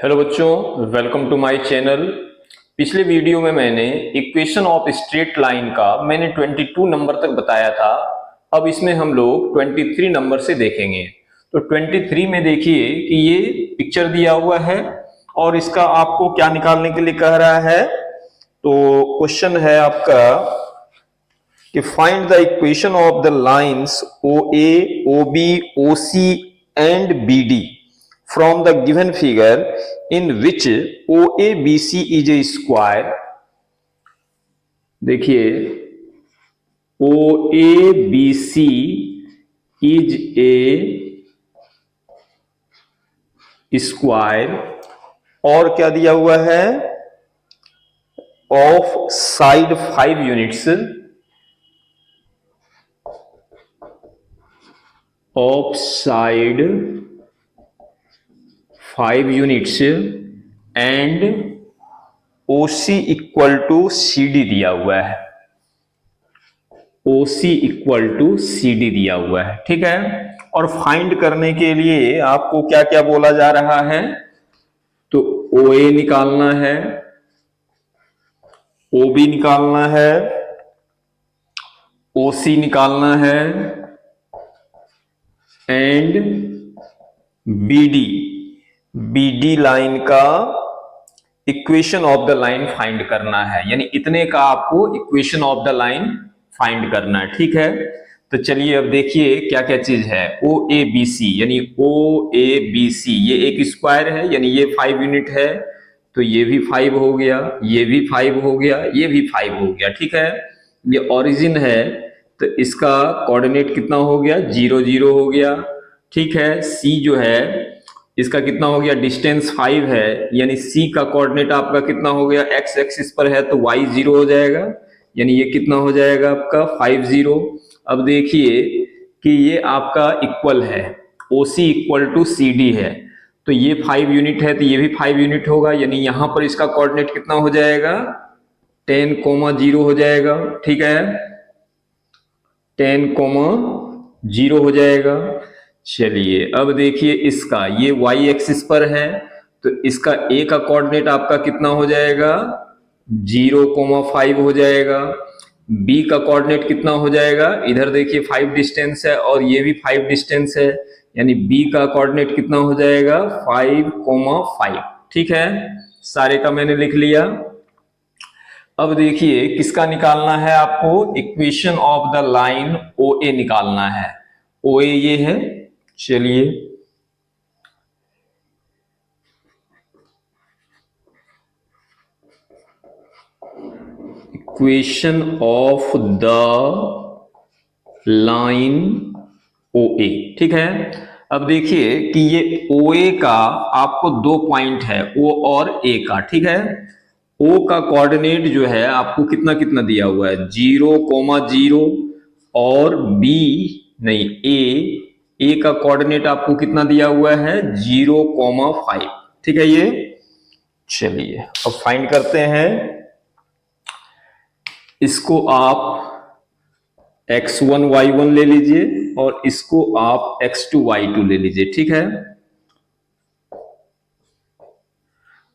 Hello बच्चों, welcome to my channel. पिछले video में मैंने इक्वेशन ऑफ स्ट्रेट लाइन का मैंने 22 नंबर तक बताया था। अब इसमें हम लोग 23 नंबर से देखेंगे। तो 23 में देखिए कि ये पिक्चर दिया हुआ है और इसका आपको क्या निकालने के लिए कह रहा है। तो क्वेश्चन है आपका कि find the equation of the lines O A, O B, O C and B D from the given figure in which OABC is a square। देखिए OABC is a square और क्या दिया हुआ है, of side 5 units, of side 5 units and OC equal to CD दिया हुआ है। OC equal to CD दिया हुआ है, ठीक है। और फाइंड करने के लिए आपको क्या क्या बोला जा रहा है, तो OA निकालना है, OB निकालना है, OC निकालना है एंड BD लाइन का equation of the line find करना है। यानी इतने का आपको equation of the line find करना है, ठीक है। तो चलिए अब देखिए क्या क्या चीज है। OABC यानी OABC ये एक स्क्वायर है, यानी ये 5 यूनिट है, तो ये भी 5 हो गया, ये भी 5 हो गया, ये भी 5 हो गया, ठीक है। ये ओरिजिन है तो इसका कोऑर्डिनेट कितना हो गया, 0 0 हो गया, ठीक है। C जो है इसका कितना हो गया, डिस्टेंस 5 है, यानी C का कोऑर्डिनेट आपका कितना हो गया, x एक्सिस पर है तो y 0 हो जाएगा, यानी ये कितना हो जाएगा आपका 5 0। अब देखिए कि ये आपका इक्वल है, OC इक्वल टू CD है, तो ये 5 यूनिट है तो ये भी 5 यूनिट होगा, यानी यहां पर इसका कोऑर्डिनेट कितना हो जाएगा, 10 0 हो जाएगा, ठीक है, 10 0 हो जाएगा। चलिए अब देखिए इसका, ये y एक्सिस पर है तो इसका A का कोऑर्डिनेट आपका कितना हो जाएगा, 0 5 हो जाएगा। B का कोऑर्डिनेट कितना हो जाएगा, इधर देखिए 5 डिस्टेंस है और ये भी 5 डिस्टेंस है, यानी B का कोऑर्डिनेट कितना हो जाएगा, 5 5, ठीक है। सारे का मैंने लिख लिया। अब देखिए किसका निकालना है आपको, equation of the line OA निकालना है। OA ये है, चलिए equation of the line OA, ठीक है। अब देखिए कि ये OA का आपको 2 पॉइंट है, O और A का, ठीक है। O का कोऑर्डिनेट जो है आपको कितना कितना दिया हुआ है, 0 0 और B नहीं A का कोऑर्डिनेट आपको कितना दिया हुआ है, 0 5, ठीक है ये। चलिए अब फाइंड करते हैं। इसको आप x1 y1 ले लीजिए और इसको आप x2 y2 ले लीजिए, ठीक है।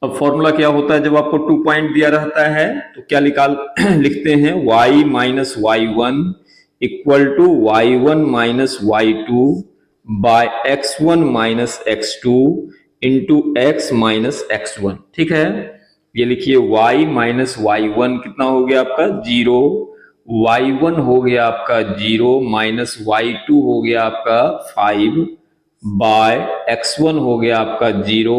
अब फॉर्मूला क्या होता है, जब आपको 2 पॉइंट दिया रहता है तो क्या लिखते हैं, y minus y1 equal to y1 minus y2 by x1 minus x2 into x minus x1, ठीक है। ये लिखिए y माइनस y1 कितना हो गया आपका 0, y1 हो गया आपका 0 माइनस y2 हो गया आपका 5 बाय x1 हो गया आपका 0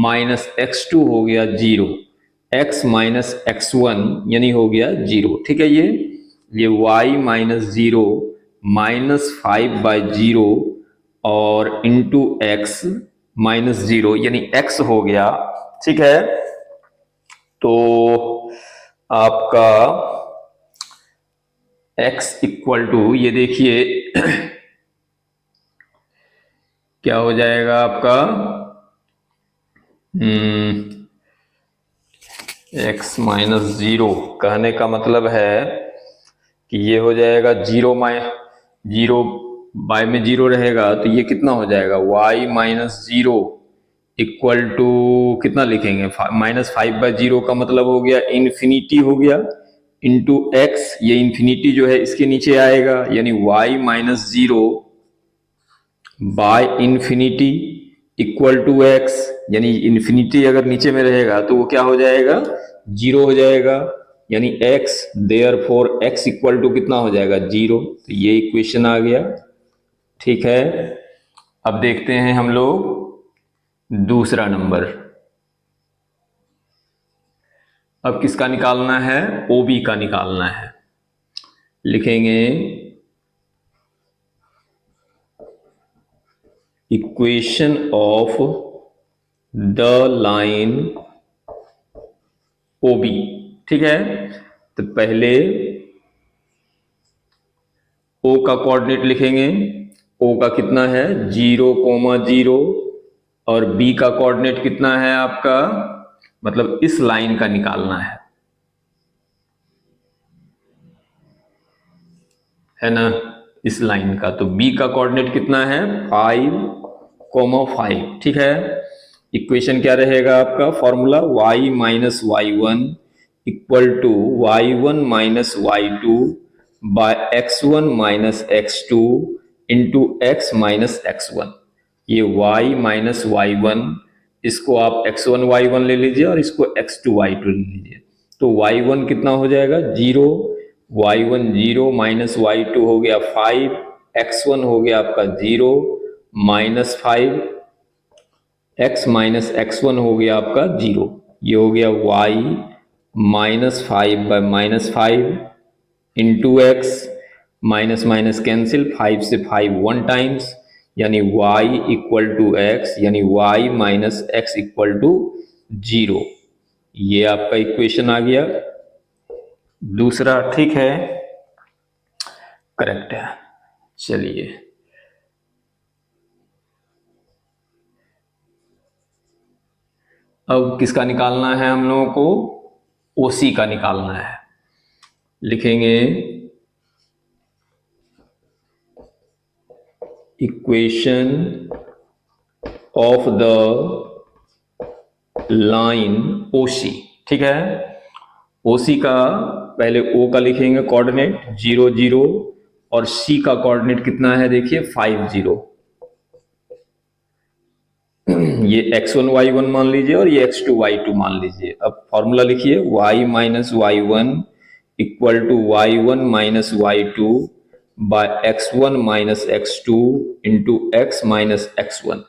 माइनस x2 हो गया 0, x माइनस x1 यानी हो गया 0, ठीक है। ये y माइनस 0 माइनस 5 बाय 0 और इंटू x माइनस 0 यानी x हो गया, ठीक है। तो आपका x इक्वल टू ये देखिए क्या हो जाएगा आपका, x माइनस 0 कहने का मतलब है कि ये हो जाएगा 0 बाय में 0 रहेगा तो ये कितना हो जाएगा, y माइनस 0 इक्वल टू कितना लिखेंगे, -5/0 का मतलब हो गया इन्फिनिटी हो गया, इंटू एक्स, ये इन्फिनिटी जो है इसके नीचे आएगा, यानी y-0 by infinity equal to x, यानी इन्फिनिटी अगर नीचे में रहेगा तो वो क्या हो जाएगा, 0 हो जाएगा, यानी x, therefore x equal to कितना हो जाएगा, 0। तो ये इक्वेशन आ गया। ठीक है, अब देखते हैं हम लोग दूसरा नंबर। अब किसका निकालना है, OB का निकालना है। लिखेंगे equation of the line OB। ठीक है, तो पहले O का कोऑर्डिनेट लिखेंगे, O का कितना है 0,0, और B का कोऑर्डिनेट कितना है आपका, मतलब इस लाइन का निकालना है ना, इस लाइन का। तो B का कोऑर्डिनेट कितना है 5,5। ठीक है, इक्वेशन क्या रहेगा आपका, formula y-y1 equal to y1 minus y2 by x1 minus x2 into x minus x1। ये y माइनस y1, इसको आप x1 y1 ले लीजिए और इसको x2 y2 ले लीजिए। तो y1 कितना हो जाएगा 0, y1 0 माइनस y2 हो गया 5, x1 हो गया आपका 0 माइनस 5, x माइनस x1 हो गया आपका 0। ये हो गया y minus 5 by minus 5 into x, minus minus cancel, 5 से 5 1 टाइम्स, यानी y इक्वल टू एक्स, यानी y minus x equal to 0। ये आपका इक्वेशन आ गया दूसरा। ठीक है, करेक्ट है। चलिए अब किसका निकालना है हम लोगों को, OC का निकालना है। लिखेंगे equation of the line OC। ठीक है, OC का पहले O का लिखेंगे कोऑर्डिनेट 0 0, और C का कोऑर्डिनेट कितना है देखिए 5 0। ये x1 y1 मान लीजिए और ये x2 y2 मान लीजिए। अब फॉर्मूला लिखिए y minus y1 equal to y1 minus y2 by x1 minus x2 into x minus x1।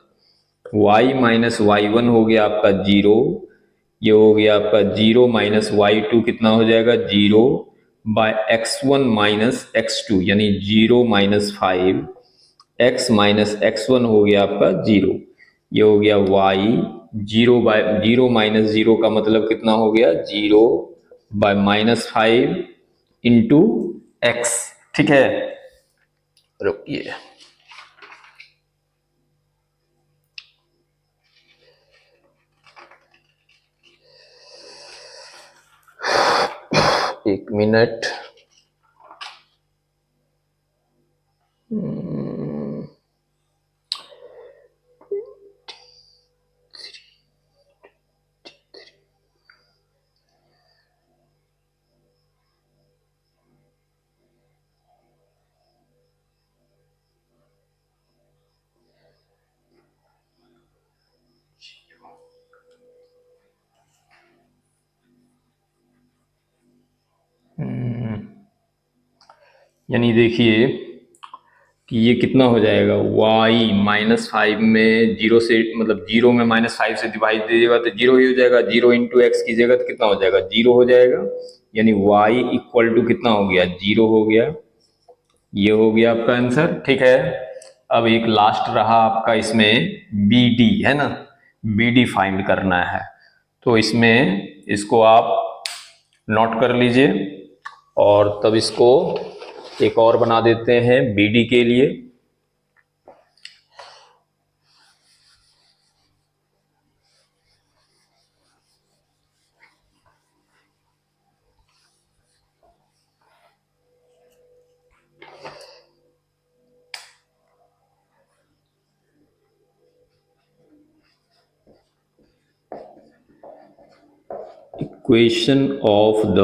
y minus y1 हो गया आपका 0, ये हो गया आपका 0 माइनस y2 कितना हो जाएगा 0 बाय x1 माइनस x2, यानी 0 माइनस 5, x माइनस x1 हो गया आपका 0। ये हो गया y 0 बाय 0 माइनस 0 का मतलब कितना हो गया 0 बाय माइनस 5 इंटू एक्स। ठीक है, रुकिए एक मिनट। यानी देखिए कि ये कितना हो जाएगा y माइनस 5 में 0 से, मतलब 0 में माइनस 5 से डिवाइड दीजिएगा तो 0 ही हो जाएगा। 0 इंटू एक्स कीजिएगा तो कितना हो जाएगा 0 हो जाएगा, यानी y इक्वल टू कितना हो गया 0 हो गया। ये हो गया आपका आंसर। ठीक है, अब एक लास्ट रहा आपका, इसमें BD है ना, BD फाइंड करना है। तो इसमें इसको आप नोट कर लीजिए और तब इसको एक और बना देते हैं BD के लिए। Equation of the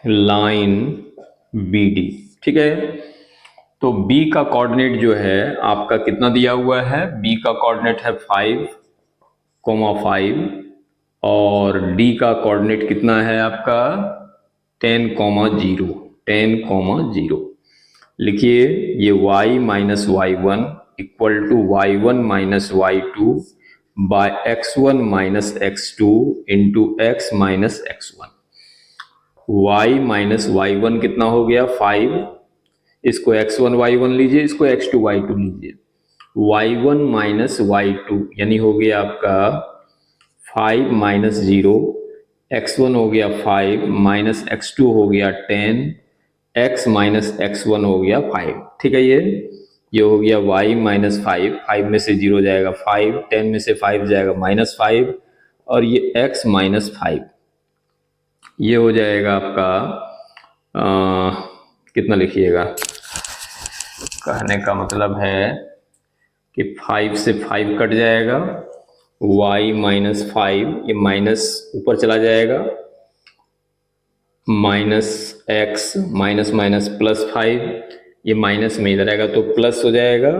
line B D. ठीक है, तो B का कोऑर्डिनेट जो है आपका कितना दिया हुआ है, B का कोऑर्डिनेट है 5,5 और D का कोऑर्डिनेट कितना है आपका 10,0। 10,0 लिखिए, ये y minus y1 equal to y1 minus y2 by x1 minus x2 into x minus x1। y minus y1 कितना हो गया 5, इसको x1 y1 लीजिए, इसको x2 y2 लीजिए। y1 माइनस y2 यानी हो गया आपका 5 माइनस 0, x1 हो गया 5 माइनस x2 हो गया 10, x माइनस x1 हो गया 5। ठीक है, ये हो गया y माइनस 5, 5 में से 0 जाएगा 5, 10 में से 5 जाएगा माइनस 5 और ये x माइनस 5, ये हो जाएगा आपका कितना लिखिएगा, कहने का मतलब है कि 5 से 5 कट जाएगा, y माइनस 5 ये माइनस ऊपर चला जाएगा, minus x minus minus plus 5, ये माइनस में इधर आएगा तो प्लस हो जाएगा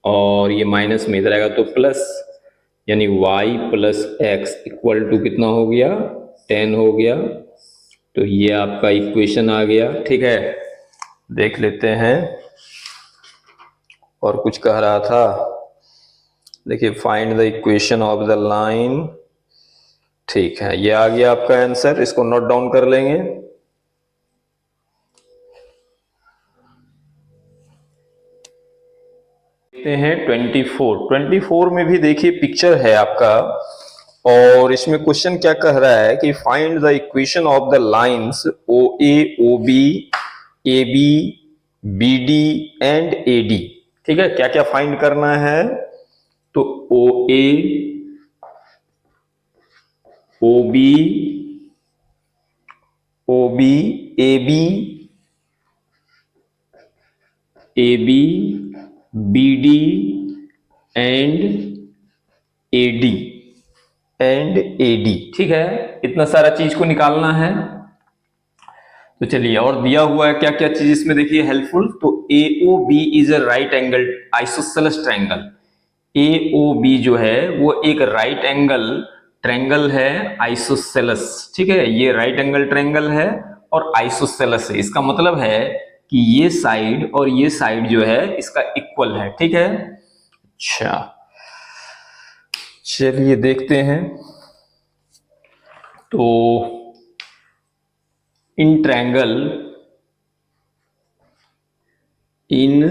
और ये माइनस में इधर आएगा तो प्लस, यानी y plus x equal to कितना हो गया 10 हो गया। तो ये आपका इक्वेशन आ गया। ठीक है, देख लेते हैं और कुछ कह रहा था, देखिए find the equation of the line. ठीक है, ये आ गया आपका आंसर, इसको नोट डाउन कर लेंगे। देखते हैं 24 में भी देखिए पिक्चर है आपका और इसमें क्वेश्चन क्या कह रहा है कि find the equation of the lines O A O B A B B D and A D. ठीक है, क्या क्या फाइंड करना है, तो O A O B A B A B B D and A D. ठीक है, इतना सारा चीज को निकालना है। तो चलिए, और दिया हुआ है क्या क्या चीज इसमें देखिए हेल्पफुल। तो A O B is a right angle isosceles triangle. A O B जो है वो एक राइट एंगल ट्रायंगल है आइसोसेलेस। ठीक है, ये राइट एंगल ट्रायंगल है और आइसोसेलेस है, इसका मतलब है कि ये साइड और ये साइड जो है इसका इक्वल है। ठीक है, अच्छा चलिए देखते हैं। तो in triangle in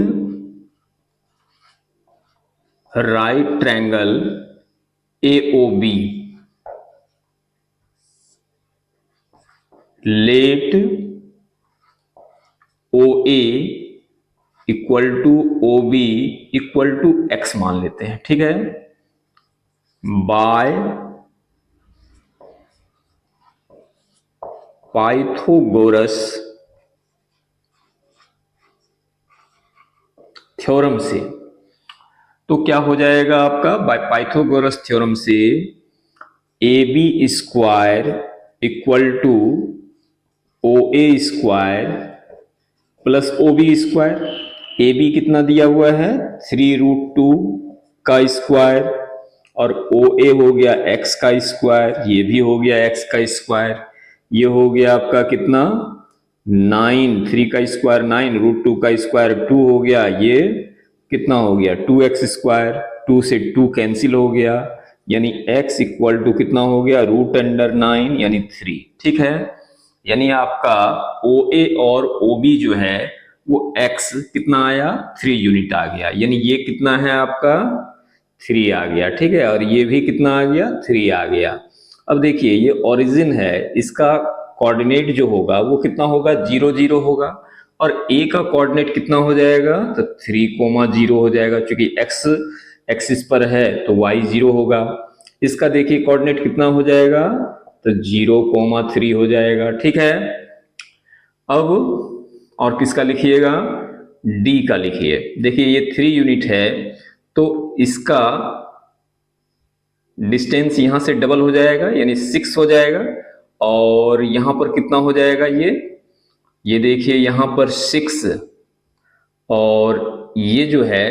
right triangle AOB let OA equal to OB equal to x मान लेते हैं। ठीक है, बाय पाइथागोरस थ्योरम से। तो क्या हो जाएगा आपका, बाय पाइथागोरस थ्योरम से AB square equal to OA square plus OB square. AB कितना दिया हुआ है 3√2 का स्क्वायर और OA हो गया x का स्क्वायर, ये भी हो गया x का स्क्वायर, ये हो गया आपका कितना 9, 3 का स्क्वायर 9, √2 का स्क्वायर 2 हो गया, ये कितना हो गया 2x स्क्वायर, 2 से 2 कैंसिल हो गया, यानी x इक्वल टू कितना हो गया √9 यानी 3। ठीक है, यानी आपका OA और OB जो है वो x कितना आया 3 यूनिट आ गया, यानी ये कितना है आपका 3 आ गया। ठीक है, और ये भी कितना आ गया 3 आ गया। अब देखिए ये ओरिजिन है, इसका कोऑर्डिनेट जो होगा वो कितना होगा 0 0 होगा और A का कोऑर्डिनेट कितना हो जाएगा तो 3,0 हो जाएगा, क्योंकि x एक्सिस पर है तो y 0 होगा। इसका देखिए कोऑर्डिनेट कितना हो जाएगा तो 0,3 हो जाएगा। ठीक है, अब और किसका लिखिएगा D का लिखिए। देखिए ये 3 यूनिट है तो इसका डिस्टेंस यहां से डबल हो जाएगा यानी 6 हो जाएगा, और यहां पर कितना हो जाएगा ये देखिए यहां पर 6, और ये जो है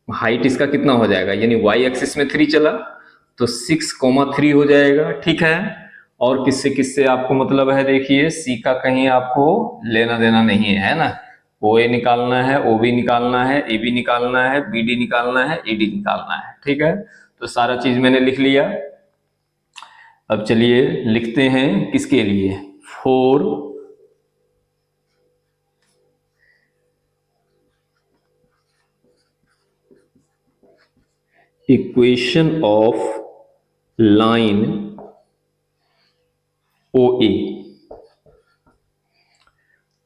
हाइट इसका कितना हो जाएगा, यानी वाई एक्सिस में 3 चला तो 6,3 हो जाएगा। ठीक है, और किससे किससे आपको मतलब है, देखिए सी का कहीं आपको लेना देना नहीं है ना। ओ ए निकालना है, ओ बी निकालना है, ए बी निकालना है, बी डी निकालना है, ए डी निकालना है। ठीक है, तो सारा चीज मैंने लिख लिया। अब चलिए लिखते हैं किसके लिए, four equation of line O A.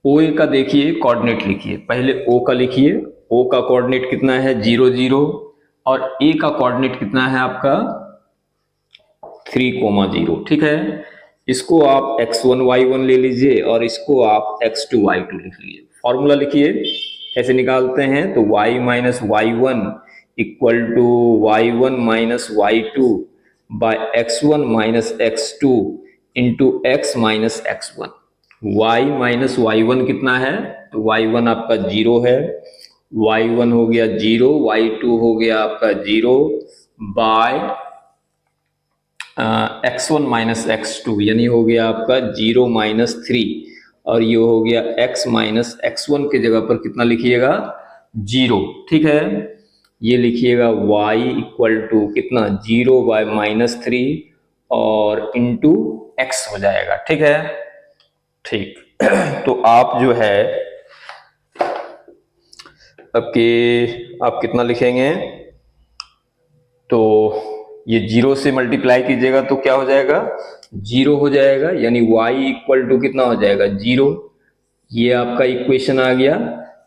ओ ए का देखिए कोऑर्डिनेट लिखिए, पहले ओ का लिखिए। ओ का कोऑर्डिनेट कितना है 0 0, और ए का कोऑर्डिनेट कितना है आपका 3,0। ठीक है, इसको आप x1 y1 ले लीजिए और इसको आप x2 y2 लिख लीजिए। फॉर्मूला लिखिए, कैसे निकालते हैं, तो y minus y one equal to y one minus y two by x1 minus x2 into x minus x1। y minus y one कितना है, तो y1 आपका 0 है, y1 हो गया 0, y2 हो गया आपका 0 बाय x1 माइनस x2 यानी हो गया आपका 0 माइनस 3, और ये हो गया x माइनस x1 के जगह पर कितना लिखिएगा 0। ठीक है, ये लिखिएगा y इक्वल टू कितना 0 बाय माइनस 3 और इंटू x हो जाएगा। ठीक है, ठीक तो आप जो है आप कितना लिखेंगे, तो ये 0 से मल्टीप्लाई कीजिएगा तो क्या हो जाएगा 0 हो जाएगा, यानी y इक्वल टू कितना हो जाएगा 0। ये आपका इक्वेशन आ गया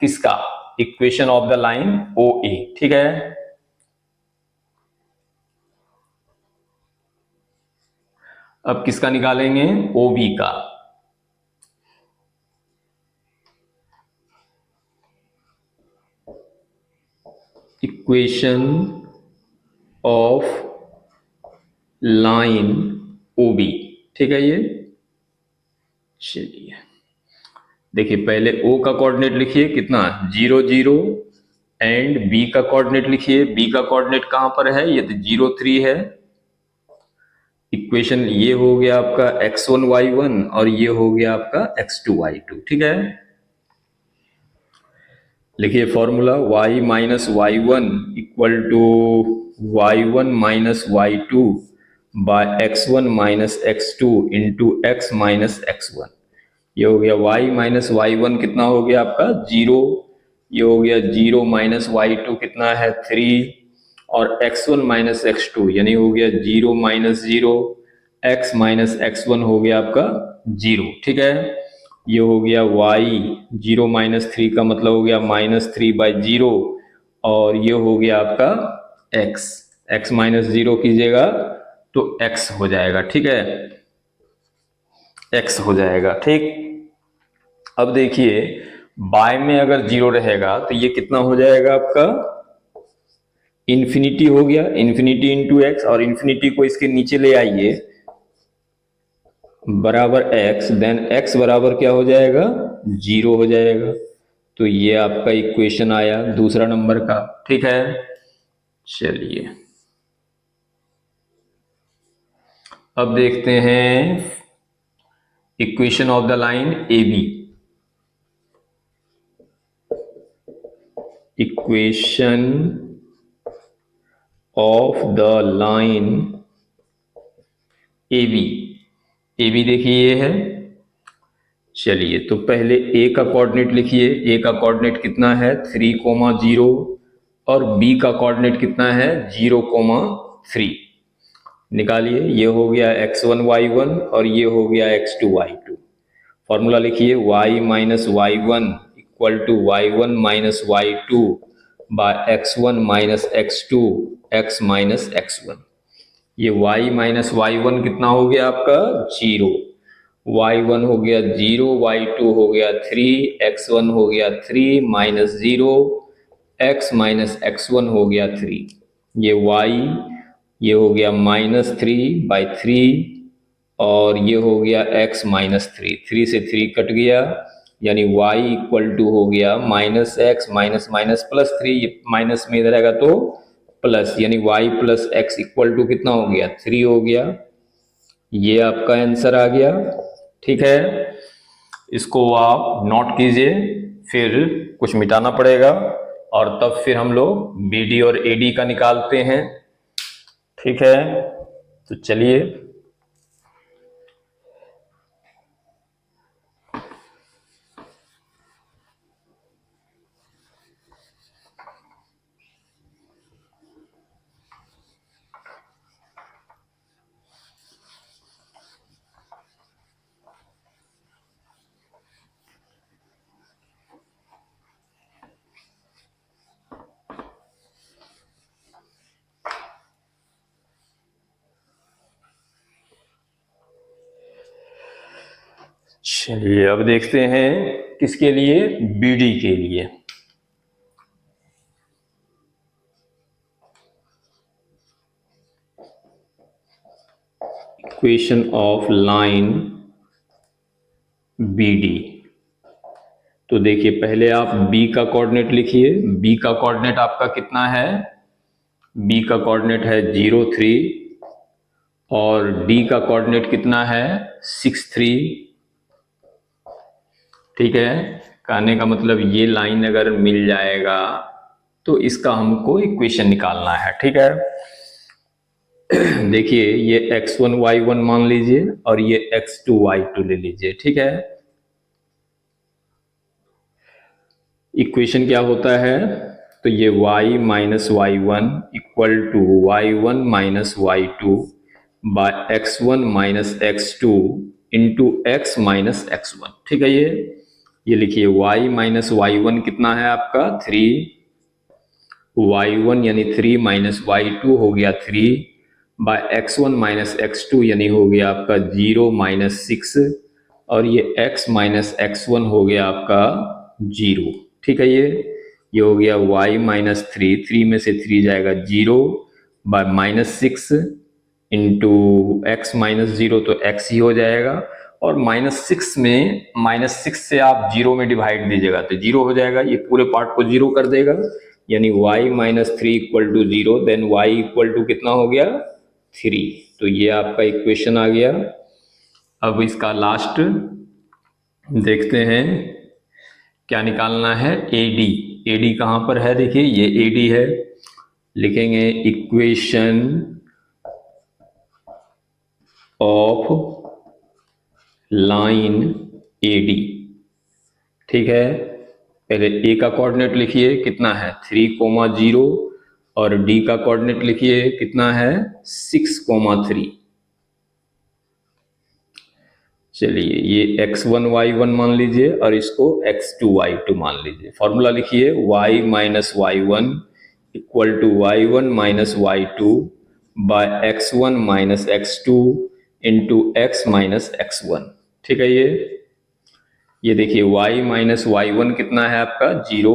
किसका, equation of the line O A. ठीक है, अब किसका निकालेंगे, ओ बी का। Equation of line O B. ठीक है, ये चलिए देखिए पहले O का कोऑर्डिनेट लिखिए कितना 0 0, एंड B का कोऑर्डिनेट लिखिए। B का कोऑर्डिनेट कहां पर है, ये तो 0 3 है। इक्वेशन ये हो गया आपका x1 y1 और ये हो गया आपका x2 y2। ठीक है, लिखिए formula y minus y one equal to y one minus y two by x1 minus x2 into x minus x1। ये हो गया y माइनस वाई वन कितना हो गया आपका 0, ये हो गया 0 माइनस वाई टू कितना है 3, और x1 माइनस x2 यानी हो गया 0 माइनस 0, x माइनस x1 हो गया आपका 0। ठीक है, ये हो गया y 0 माइनस 3 का मतलब हो गया माइनस 3 बाई 0, और ये हो गया आपका x माइनस 0 कीजिएगा तो x हो जाएगा। ठीक है, x हो जाएगा। ठीक, अब देखिए बाय में अगर 0 रहेगा तो ये कितना हो जाएगा आपका इन्फिनिटी हो गया, इन्फिनिटी इंटू एक्स, और इन्फिनिटी को इसके नीचे ले आइए बराबर x, देन x बराबर क्या हो जाएगा 0 हो जाएगा। तो ये आपका इक्वेशन आया दूसरा नंबर का। ठीक है, चलिए अब देखते हैं equation of the line A B. Equation of the line A B देखिए ये है। चलिए तो पहले ए का कोऑर्डिनेट लिखिए, ए का कोऑर्डिनेट कितना है 3,0 और बी का कोऑर्डिनेट कितना है 0,3 निकालिए। ये हो गया x1 y1 और ये हो गया x2 y2। फॉर्मूला लिखिए y minus y one equal to y one minus y two by x1 minus x2 x minus x1। ये y माइनस वाई वन कितना हो गया आपका 0, y1 हो गया 0, y2 हो गया 3, x1 हो गया 3 माइनस 0, x माइनस x1 हो गया 3। ये y ये हो गया -3/3 और ये हो गया x -3, 3 से 3 कट गया, यानी y इक्वल टू हो गया -x माइनस माइनस +3, ये माइनस में इधर आएगा तो प्लस, यानी y plus x equal to कितना हो गया 3 हो गया। ये आपका आंसर आ गया। ठीक है, इसको आप नोट कीजिए, फिर कुछ मिटाना पड़ेगा और तब फिर हम लोग BD और AD का निकालते हैं। ठीक है, तो चलिए अब देखते हैं किसके लिए, BD के लिए। Equation of line BD। तो देखिए पहले आप B का कोऑर्डिनेट लिखिए। B का कोऑर्डिनेट आपका कितना है, B का कोऑर्डिनेट है 0 3 और D का कोऑर्डिनेट कितना है 6 3। ठीक है, कहने का मतलब ये लाइन अगर मिल जाएगा तो इसका हमको इक्वेशन निकालना है। ठीक है, देखिए ये x1 y1 मान लीजिए और ये x2 y2 ले लीजिए। ठीक है, इक्वेशन क्या होता है, तो ये y minus y1 equal to y1 minus y2 by x1 minus x2 into x minus x1। ठीक है, ये लिखिए y माइनस y1 कितना है आपका 3, y1 यानी 3 माइनस y2 हो गया 3 बाय x1 माइनस x2 यानी हो गया आपका 0 माइनस 6 और ये x माइनस x1 हो गया आपका 0। ठीक है, ये हो गया y माइनस 3 में से 3 जाएगा 0 बाय -6 इंटू एक्स माइनस 0 तो x ही हो जाएगा और -6 में -6 से आप 0 में डिवाइड दीजिएगा तो 0 हो जाएगा, ये पूरे पार्ट को 0 कर देगा, यानी y minus 3 equal to 0, then y equal to कितना हो गया 3। तो ये आपका इक्वेशन आ गया। अब इसका लास्ट देखते हैं क्या निकालना है, AD कहां पर है, देखिए ये AD है, लिखेंगे इक्वेशन ऑफ लाइन AD। ठीक है, पहले A का कोऑर्डिनेट लिखिए कितना है 3,0 और D का कोऑर्डिनेट लिखिए कितना है 6,3। चलिए ये x1 y1 मान लीजिए और इसको x2 y2 मान लीजिए। फॉर्मूला लिखिए y minus y1 equal to y1 minus y2 by x1 minus x2 into x minus x1। ठीक है, ये देखिए y माइनस y1 कितना है आपका 0,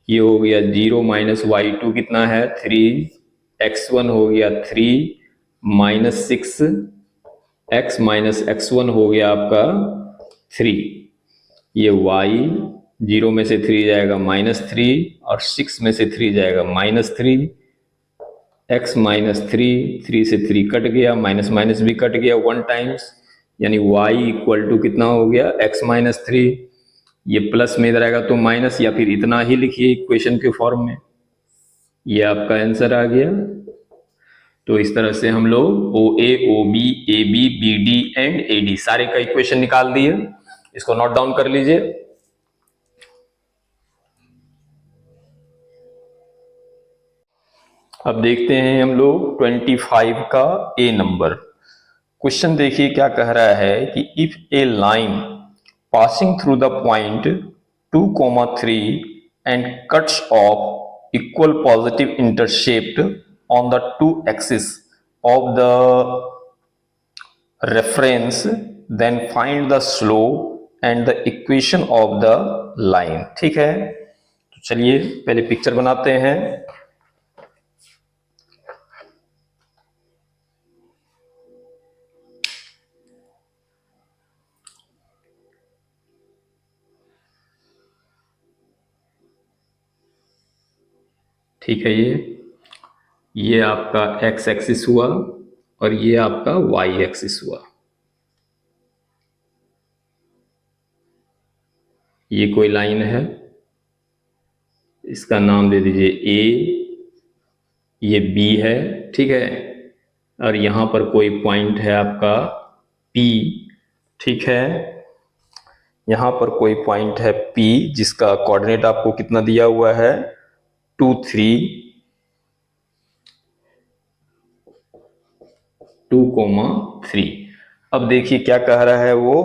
ये हो गया 0 माइनस y2 कितना है 3, x1 हो गया 3 माइनस 6, x माइनस x1 हो गया आपका 3, ये y 0 में से 3 जाएगा -3 और 6 में से 3 जाएगा -3, x माइनस 3 से 3 कट गया, माइनस माइनस भी कट गया 1 टाइम्स, यानी y इक्वल टू कितना हो गया x माइनस 3, ये प्लस में इधर आएगा तो माइनस, या फिर इतना ही लिखिए इक्वेशन के फॉर्म में, ये आपका आंसर आ गया। तो इस तरह से हम लोग OA, OB, AB, BD and AD सारे का इक्वेशन निकाल दिए। इसको नोट डाउन कर लीजिए। अब देखते हैं हम लोग 25 का A नंबर। क्वेश्चन देखिए क्या कह रहा है कि if A line passing through the point 2,3 and cuts of equal positive intercept on the two axes of the reference, then find the slope and the equation of the line। ठीक है, तो चलिए पहले पिक्चर बनाते हैं। ठीक है। ये आपका एक्स एक्सिस हुआ और ये आपका वाई एक्सिस हुआ। ये कोई लाइन है, इसका नाम दे दीजिए ए, ये बी है, ठीक है। और यहां पर कोई पॉइंट है आपका पी, ठीक है। यहां पर कोई पॉइंट है पी जिसका कोऑर्डिनेट आपको कितना दिया हुआ है, 2, 3। अब देखिए क्या कह रहा है वो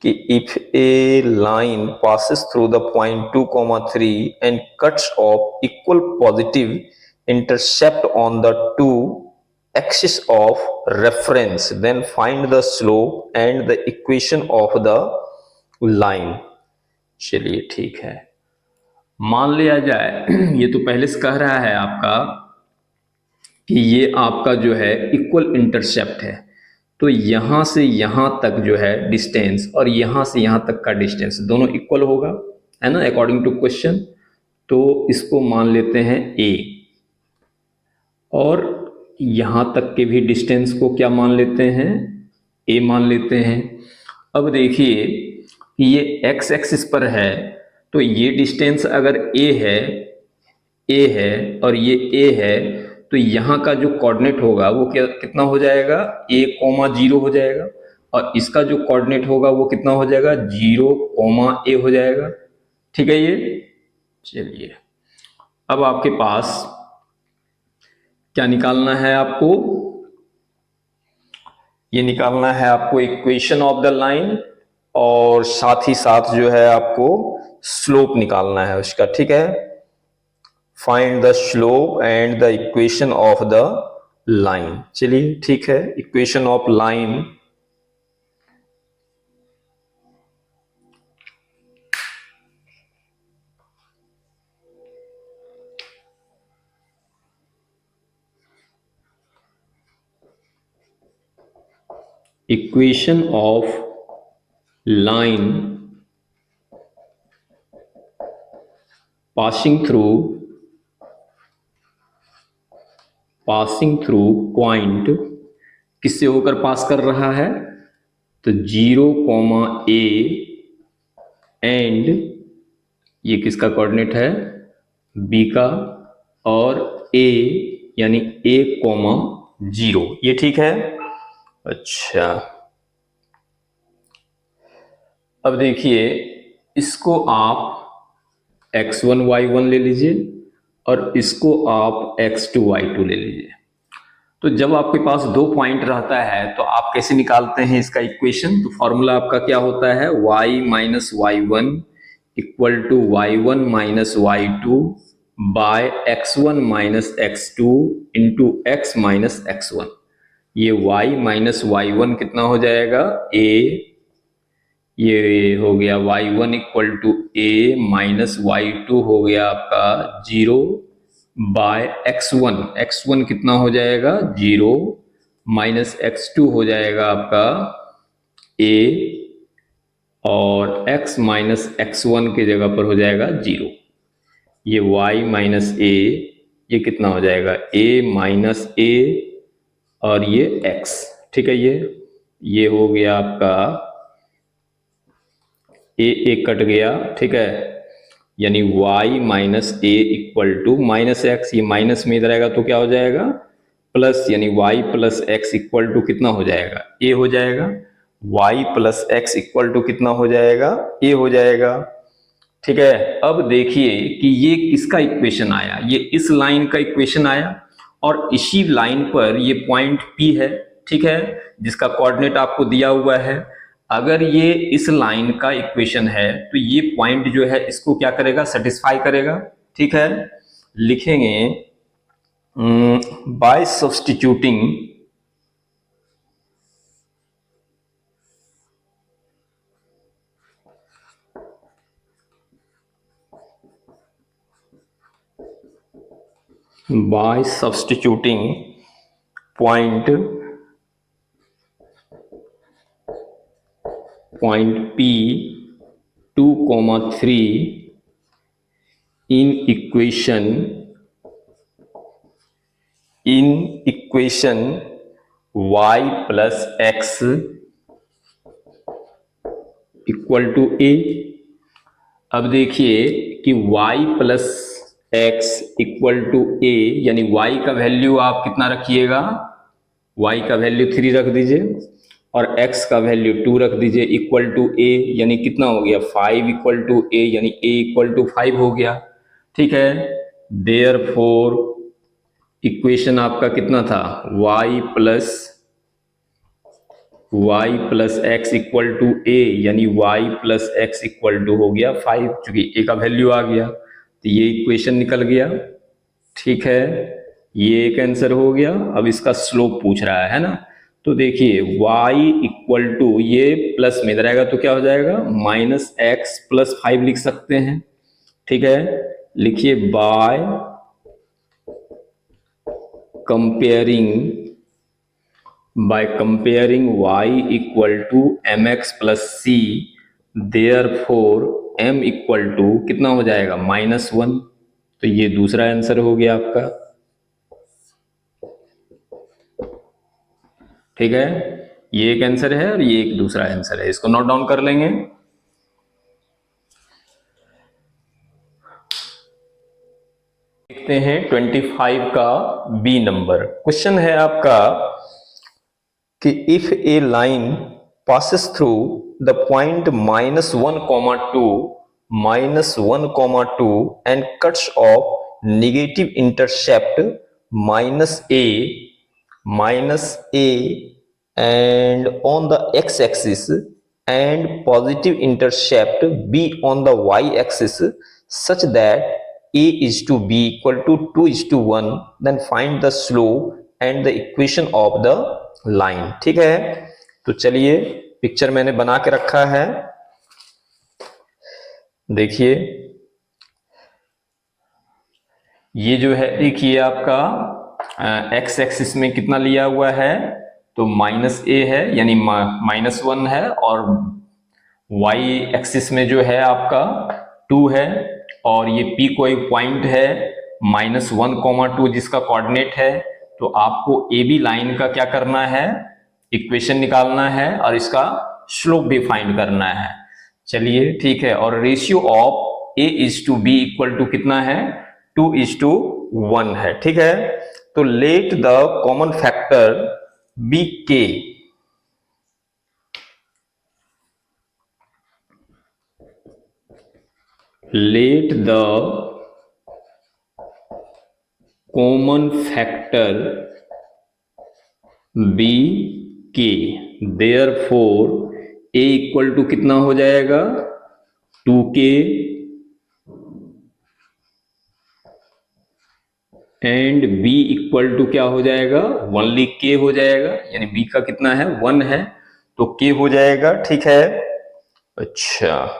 कि if A line passes through the point 2, 3 and cuts off equal positive intercept on the two axis of reference, then find the slope and the equation of the line। चलिए ठीक है, मान लिया जाए ये तो पहले से कह रहा है आपका कि ये आपका जो है इक्वल इंटरसेप्ट है, तो यहां से यहां तक जो है डिस्टेंस और यहां से यहां तक का डिस्टेंस दोनों इक्वल होगा, है ना, अकॉर्डिंग टू क्वेश्चन। तो इसको मान लेते हैं ए, और यहां तक के भी डिस्टेंस को क्या मान लेते हैं, ए मान लेते हैं। अब देखिए कि ये एक्स एक्सिस पर है, तो ये डिस्टेंस अगर ए है और ये ए है, तो यहाँ का जो कोऑर्डिनेट होगा वो क्या कितना हो जाएगा, a, 0 हो जाएगा। और इसका जो कोऑर्डिनेट होगा वो कितना हो जाएगा, 0, a हो जाएगा। ठीक है ये। चलिए अब आपके पास क्या निकालना है आपको, ये निकालना है आपको इक्वेशन ऑफ द लाइन, और साथ ही साथ जो है आपको स्लोप निकालना है उसका। ठीक है, find the slope and the equation of the line. चलिए ठीक है, equation of line equation of line passing through point, किससे होकर पास कर रहा है, तो 0, a एंड ये किसका कोऑर्डिनेट है, बी का, और a यानी a, 0। ये ठीक है। अच्छा अब देखिए, इसको आप x1 y1 ले लीजिए और इसको आप x2 y2 ले लीजिए। तो जब आपके पास दो पॉइंट रहता है तो आप कैसे निकालते हैं इसका इक्वेशन, तो फॉर्मूला आपका क्या होता है, y minus y1 equal to y1 minus y2 by x1 minus x2 into x minus x1। ये y माइनस y1 कितना हो जाएगा, a, ये हो गया y1 equal to a minus y2 हो गया आपका 0 बाय x1 कितना हो जाएगा 0 माइनस x2 हो जाएगा आपका a, और x माइनस x1 की जगह पर हो जाएगा 0। ये y माइनस a, ये कितना हो जाएगा a माइनस a, और ये x। ठीक है, ये हो गया आपका a कट गया, ठीक है, यानी y minus a equal to minus x, ये माइनस में इधर आएगा तो क्या हो जाएगा प्लस, यानी y plus x equal to कितना हो जाएगा, a हो जाएगा। y plus x equal to कितना हो जाएगा, a हो जाएगा। ठीक है, अब देखिए कि ये किसका इक्वेशन आया, ये इस लाइन का इक्वेशन आया, और इसी लाइन पर ये पॉइंट P है, ठीक है, जिसका कोऑर्डिनेट आपको दिया हुआ है। अगर ये इस लाइन का इक्वेशन है तो ये पॉइंट जो है इसको क्या करेगा, सेटिस्फाई करेगा। ठीक है, लिखेंगे by substituting point P 2, 3 in equation y plus x equal to A. अब देखिए कि y plus x equal to A, यानी y का वैल्यू आप कितना रखिएगा, y का वैल्यू 3 रख दीजिए और x का वैल्यू 2 रख दीजिए इक्वल टू a, यानी कितना हो गया 5 इक्वल टू a, यानी a इक्वल टू 5 हो गया। ठीक है, देयरफॉर इक्वेशन आपका कितना था y plus x equal to A, यानी y plus x equal to हो गया 5, चूंकि a का वैल्यू आ गया तो ये इक्वेशन निकल गया। ठीक है, ये एक आंसर हो गया। अब इसका स्लोप पूछ रहा है ना, तो देखिए y इक्वल टू, ये प्लस में इधर आएगा तो क्या हो जाएगा माइनस एक्स प्लस 5 लिख सकते हैं। ठीक है, लिखिए by comparing y equal to m x plus c, therefore m equal to कितना हो जाएगा -1। तो ये दूसरा आंसर हो गया आपका। ठीक है, ये एक आंसर है और ये एक दूसरा आंसर है, इसको नोट डाउन कर लेंगे। देखते हैं 25 का बी नंबर क्वेश्चन है आपका कि if A line passes through the point -1,2 and cuts off negative intercept -a and on the x-axis and positive intercept b on the y-axis such that a is to b equal to 2:1, then find the slope and the equation of the line। ठीक है, तो चलिए picture मैंने बना के रखा है, देखिए ये जो है, देखिए आपका एक्स एक्सिस में कितना लिया हुआ है तो -a है, यानी -1 है, और y एक्सिस में जो है आपका 2 है, और ये p कोई पॉइंट है -1,2 जिसका कोऑर्डिनेट है। तो आपको ए बी लाइन का क्या करना है, इक्वेशन निकालना है और इसका स्लोप भी फाइंड करना है। चलिए ठीक है, और ratio of a is to B equal to कितना है 2:1 है। ठीक है, तो let the common factor be K, let the common factor be K, therefore a equal to कितना हो जाएगा 2k and b equal to क्या हो जाएगा 1k हो जाएगा, यानी b का कितना है 1 है तो k हो जाएगा। ठीक है, अच्छा,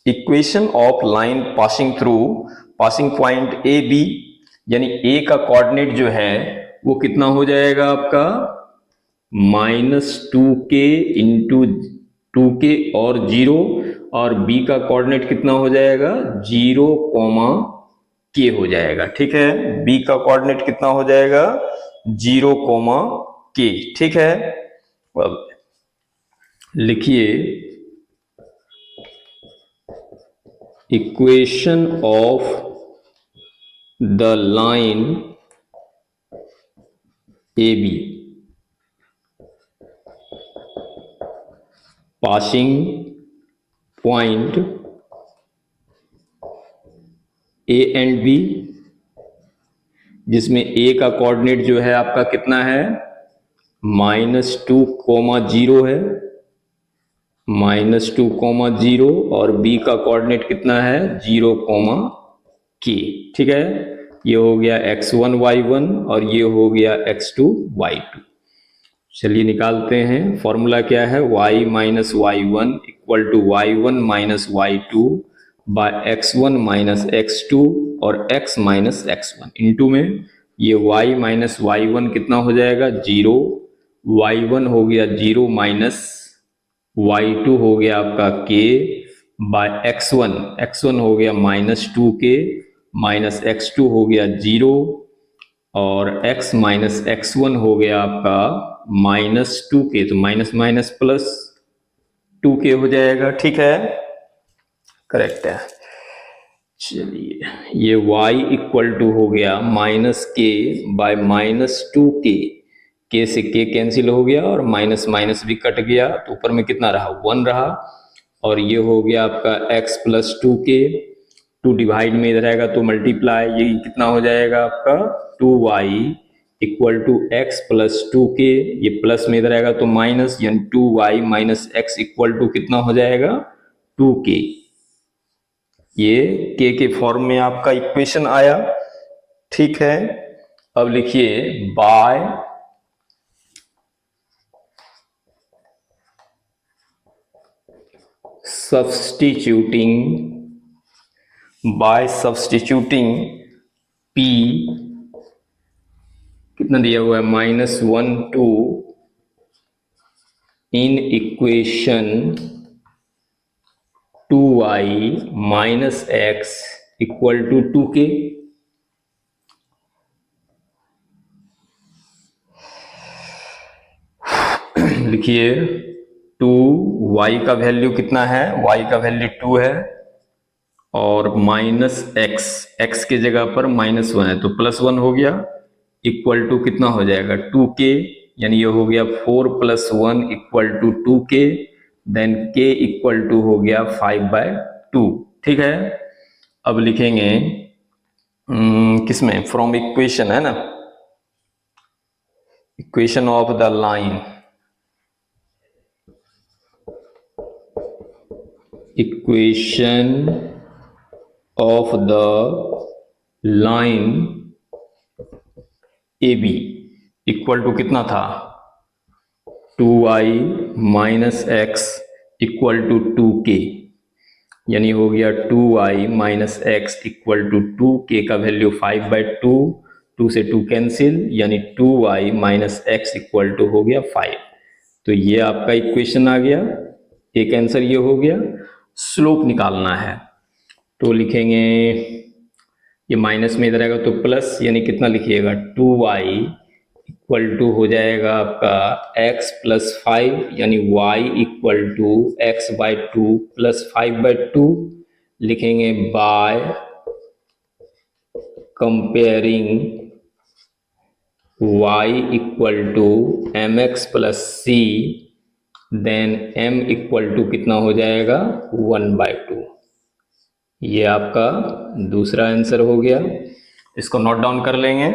equation of line passing point A B, यानी a का कोऑर्डिनेट जो है वो कितना हो जाएगा आपका -2k इंटू 2k और 0, और b का कोऑर्डिनेट कितना हो जाएगा 0, k हो जाएगा। ठीक है, b का कोऑर्डिनेट कितना हो जाएगा 0, k। ठीक है, अब लिखिए equation of the line A B passing point A and B, जिसमें ए का कोऑर्डिनेट जो है आपका कितना है -2,0 है, -2,0, और b का कोऑर्डिनेट कितना है 0, k। ठीक है, ये हो गया x1 y1 और ये हो गया x2 y2। चलिए निकालते हैं, फॉर्मूला क्या है y minus y1 equal to y1 minus y2 by x1 minus x2 और x माइनस x1 इंटू में ये y माइनस y1 कितना हो जाएगा 0, y1 हो गया 0 माइनस y2 हो गया आपका k बाय x1 हो गया -2k माइनस x2 हो गया 0 और x माइनस x1 हो गया आपका -2k, तो माइनस माइनस प्लस 2k हो जाएगा। ठीक है, करेक्ट है। चलिए ये y इक्वल टू हो गया -k बाय -2k, k से k कैंसिल हो गया और माइनस माइनस भी कट गया, तो ऊपर में कितना रहा 1 रहा, और ये हो गया आपका x प्लस 2k, 2 डिवाइड में इधर आएगा तो मल्टीप्लाई, ये कितना हो जाएगा आपका 2y equal to x plus 2k, ये प्लस में इधर आएगा तो माइनस, यानी 2y minus x equal to कितना हो जाएगा 2k। ये k के फॉर्म में आपका इक्वेशन आया। ठीक है, अब लिखिए बाय सब्स्टिट्यूटिंग p कितना दिया हुआ है -1 2 in equation 2y minus x equal to 2k। लिखिए 2y का वैल्यू कितना है, y का वैल्यू 2 है और माइनस x के जगह पर -1 है तो +1 हो गया, इक्वल टू कितना हो जाएगा 2k, यानी ये हो गया 4 + 1 equal to 2k, then k equal to हो गया 5/2। ठीक है, अब लिखेंगे किसमें, फ्रॉम इक्वेशन है ना, equation of the line, equation of the line AB equal to कितना था 2y minus x equal to 2k, यानी हो गया 2y minus x equal to 2k का वैल्यू 5/2, 2 से 2 कैंसिल, यानी 2y minus x equal to हो गया 5। तो ये आपका इक्वेशन आ गया, एक आंसर ये हो गया। स्लोप निकालना है तो लिखेंगे, ये माइनस में इधर आएगा तो प्लस, यानी कितना लिखिएगा 2y इक्वल टू हो जाएगा आपका x प्लस 5, यानी y equal to x/2 plus 5/2। लिखेंगे by comparing y equal to mx plus c, then m equal to कितना हो जाएगा 1/2। ये आपका दूसरा आंसर हो गया, इसको नोट डाउन कर लेंगे।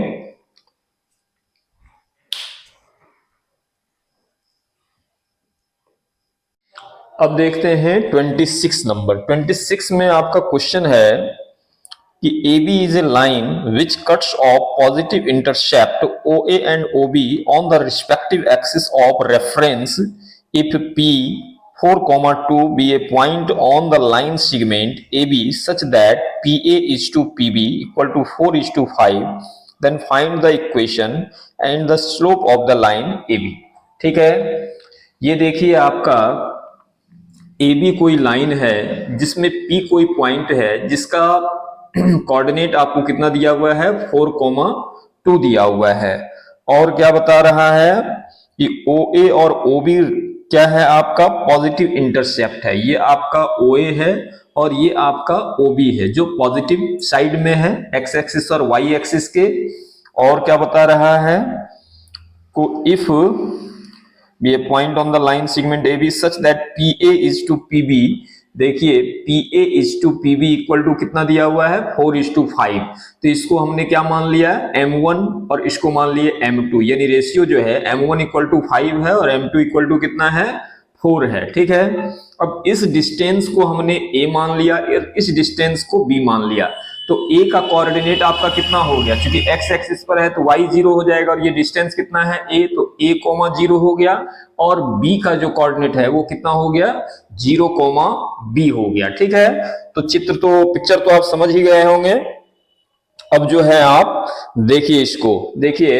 अब देखते हैं 26 नंबर। 26 में आपका क्वेश्चन है कि AB is a line which cuts off positive intercept OA and OB on the respective axis of reference if P 4,2 be a point on the line segment AB such that PA is to PB equal to 4:5, then find the equation and the slope of the line AB। ठीक है, ये देखिए आपका AB कोई line है जिसमें P कोई point है जिसका कोऑर्डिनेट आपको कितना दिया हुआ है 4,2 दिया हुआ है, और क्या बता रहा है कि OA और OB क्या है आपका पॉजिटिव इंटरसेप्ट है, ये आपका OA है और ये आपका OB है जो पॉजिटिव साइड में है x एक्सिस और y एक्सिस के। और क्या बता रहा है को if be a point on the line segment AB such that PA is to PB, देखिए PA is to PB equal to कितना दिया हुआ है 4:5, तो इसको हमने क्या मान लिया M1 और इसको मान लिए M2, यानी रेशियो जो है M1 इक्वल टू 5 है और M2 इक्वल टू कितना है 4 है। ठीक है, अब इस डिस्टेंस को हमने A मान लिया और इस डिस्टेंस को B मान लिया, तो A का कोऑर्डिनेट आपका कितना हो गया, क्योंकि x एक्सिस पर है तो y 0 हो जाएगा और ये डिस्टेंस कितना है A, तो A, 0 हो गया, और B का जो कोऑर्डिनेट है वो कितना हो गया 0, B हो गया। ठीक है, तो पिक्चर तो आप समझ ही गए होंगे। अब जो है आप देखिए, इसको देखिए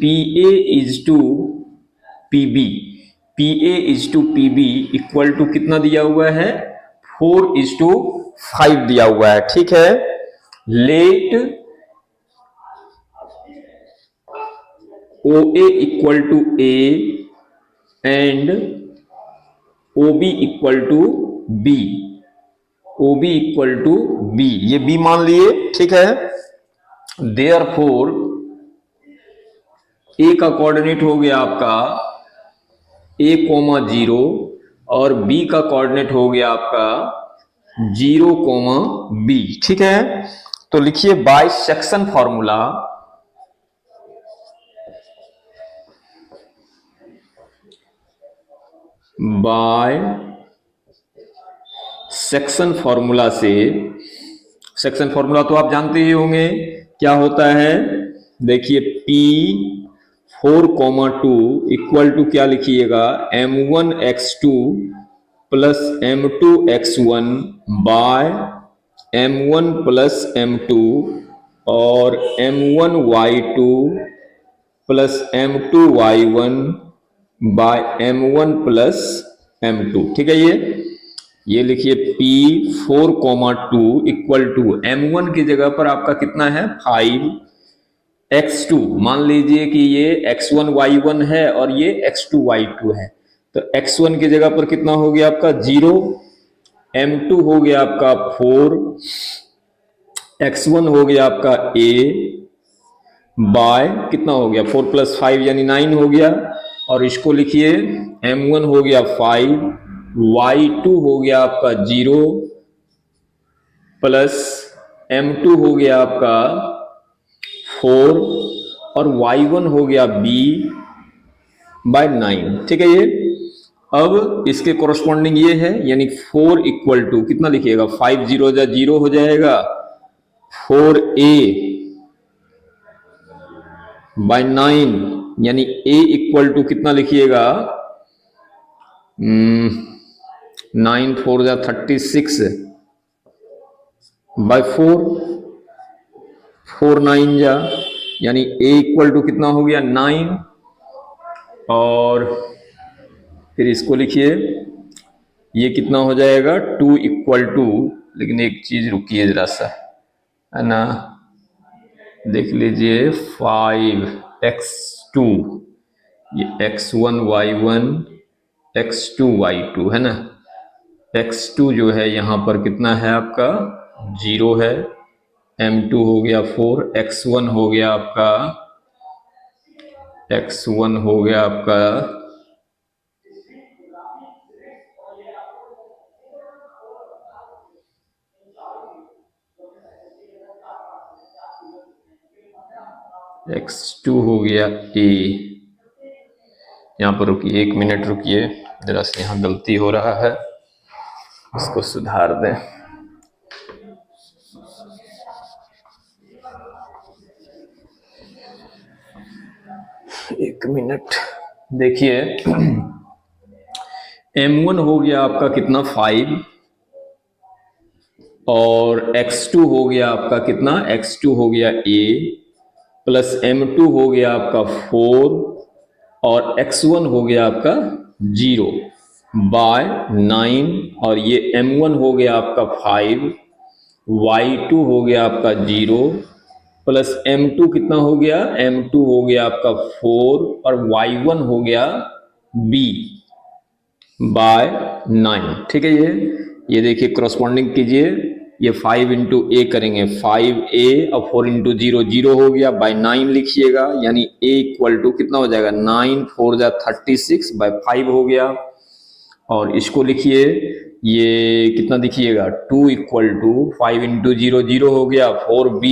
PA is to PB, PA/PB equal to कितना दिया हुआ है, 4:5 दिया हुआ है, ठीक है। Let OA equal to A and OB equal to B, OB equal to B, ये B मान लिए, ठीक है। देयरफॉर A का कोऑर्डिनेट हो गया आपका A,0 और B का कोऑर्डिनेट हो गया आपका 0,B, ठीक है। तो लिखिए by section formula, by section formula से, सेक्शन फॉर्मूला तो आप जानते ही होंगे क्या होता है। देखिए P4,2 इक्वल टू क्या लिखिएगा, M1x2 plus M2x1 bye M1 plus M2 और M1y2 plus M2y1 bye M1 plus M2, ठीक है। ये लिखिए P4,2 इक्वल टू M1 की जगह पर आपका कितना है 5, x2 मान लीजिए कि ये x1 y1 है और ये x2 y2 है, तो x1 की जगह पर कितना हो गया आपका 0, M2 हो गया आपका 4, x1 हो गया आपका a बाय कितना हो गया 4 + 5 यानी 9 हो गया, और इसको लिखिए M1 हो गया 5, y2 हो गया आपका 0 प्लस M2 हो गया आपका 4 और y1 हो गया b बाय 9, ठीक है। ये अब इसके कोरस्पॉन्डिंग ये है, यानी 4 इक्वल टू कितना लिखिएगा 5 0 जा 0 हो जाएगा, 4a बाय 9 यानी a इक्वल टू कितना लिखिएगा 9 4 जा 36 बाय 4, 4 9 जा यानी a इक्वल टू कितना हो गया 9, और फिर इसको लिखिए ये कितना हो जाएगा 2 इक्वल टू, लेकिन एक चीज रुकिए जरा सा, है ना, देख लीजिए 5x2, ये x1 y1 x2 y2 है ना, x2 जो है यहां पर कितना है आपका 0 है, M2 हो गया 4, x1 हो गया आपका x2 हो गया a। यहां पर रुकिए 1 मिनट रुकिए, जरा से यहां गलती हो रहा है, इसको सुधार दें। एक मिनट, देखिए M1 हो गया आपका कितना 5 और x2 हो गया आपका कितना, x2 हो गया a प्लस M2 हो गया आपका 4 और x1 हो गया आपका 0 बाय 9, और ये M1 हो गया आपका 5, y2 हो गया आपका 0 प्लस M2 कितना हो गया, M2 हो गया आपका 4 और y1 हो गया b बाय 9, ठीक है। ये देखिए क्रॉसपॉन्डिंग कीजिए, ये 5 इंटू ए करेंगे 5a और 4 इंटू 0 0 हो गया बाय 9 लिखिएगा, यानी a इक्वल टू कितना हो जाएगा 9 4 जा 36 बाय 5 हो गया, और इसको लिखिए ये कितना दिखिएगा 2 इक्वल टू 5 इंटू 0 0 हो गया 4b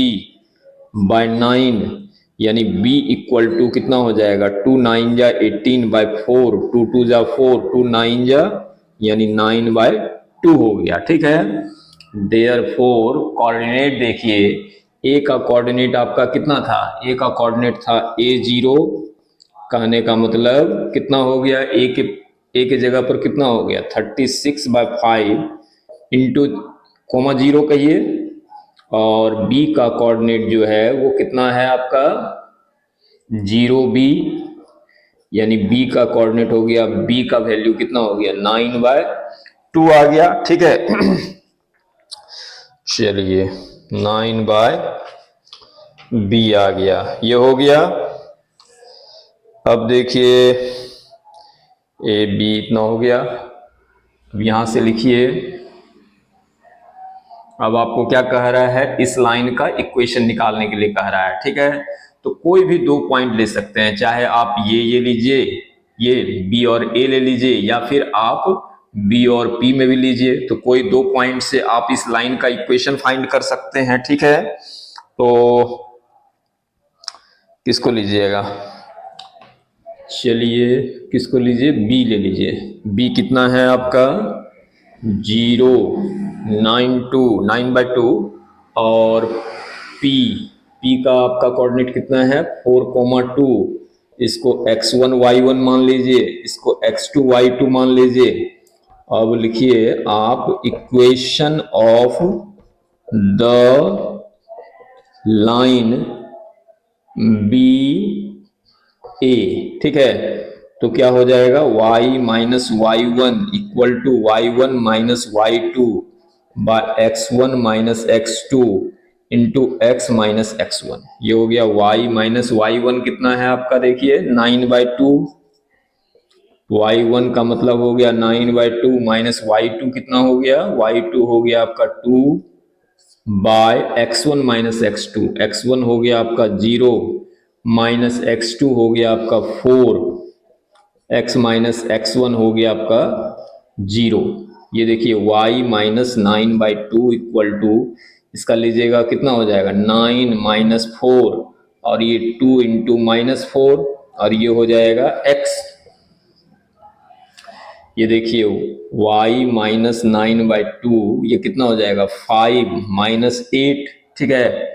बाय 9, यानी b इक्वल टू कितना हो जाएगा 2 9 जा 18 बाय 4, 2 2 जा 4, 2 9 जा यानी 9 बाय 2 हो गया, ठीक है। देयरफॉर कोऑर्डिनेट देखिए, a का कोऑर्डिनेट आपका कितना था, a का कोऑर्डिनेट था a0, कहने का मतलब कितना हो गया a के जगह पर कितना हो गया 36 बाय 5 इंटू कोमा 0 कहिए, और b का कोऑर्डिनेट जो है वो कितना है आपका 0b यानी बी का कोऑर्डिनेट हो गया, बी का वैल्यू कितना हो गया 9/2 आ गया, ठीक है। चलिए 9/b आ गया, ये हो गया। अब देखिए ए बी इतना हो गया। अब यहां से लिखिए, अब आपको क्या कह रहा है, इस लाइन का इक्वेशन निकालने के लिए कह रहा है, ठीक है। तो कोई भी दो पॉइंट ले सकते हैं, चाहे आप ये लीजिए, ये बी और ए ले लीजिए, या फिर आप बी और पी में भी लीजिए। तो कोई दो पॉइंट से आप इस लाइन का इक्वेशन फाइंड कर सकते हैं, ठीक है। तो किसको लीजिएगा, चलिए किसको लीजिए, बी ले लीजिए। बी कितना है आपका 9/2 और पी का आपका कोऑर्डिनेट कितना है 4,2। इसको x1 y1 मान लीजिए, इसको x2 y2 मान लीजिए। अब लिखिए आप equation of the line B A, ठीक है। तो क्या हो जाएगा y minus y1 equal to y1 minus y2 by x1 minus x2 into x minus x1। ये हो गया y माइनस y1 कितना है आपका, देखिए 9/2। y1 का मतलब हो गया 9/2 माइनस y2 कितना हो गया, y2 हो गया आपका 2 bye x1 minus x2। x1 हो गया आपका 0 माइनस x2 हो गया आपका 4, x माइनस x1 हो गया आपका 0। ये देखिए y माइनस 9/2 इक्वल टू, इसका लीजिएगा कितना हो जाएगा 9 माइनस 4 और ये 2 इंटू माइनस 4 और ये हो जाएगा x। ये देखिए y माइनस 9/2 ये कितना हो जाएगा 5 माइनस 8, ठीक है।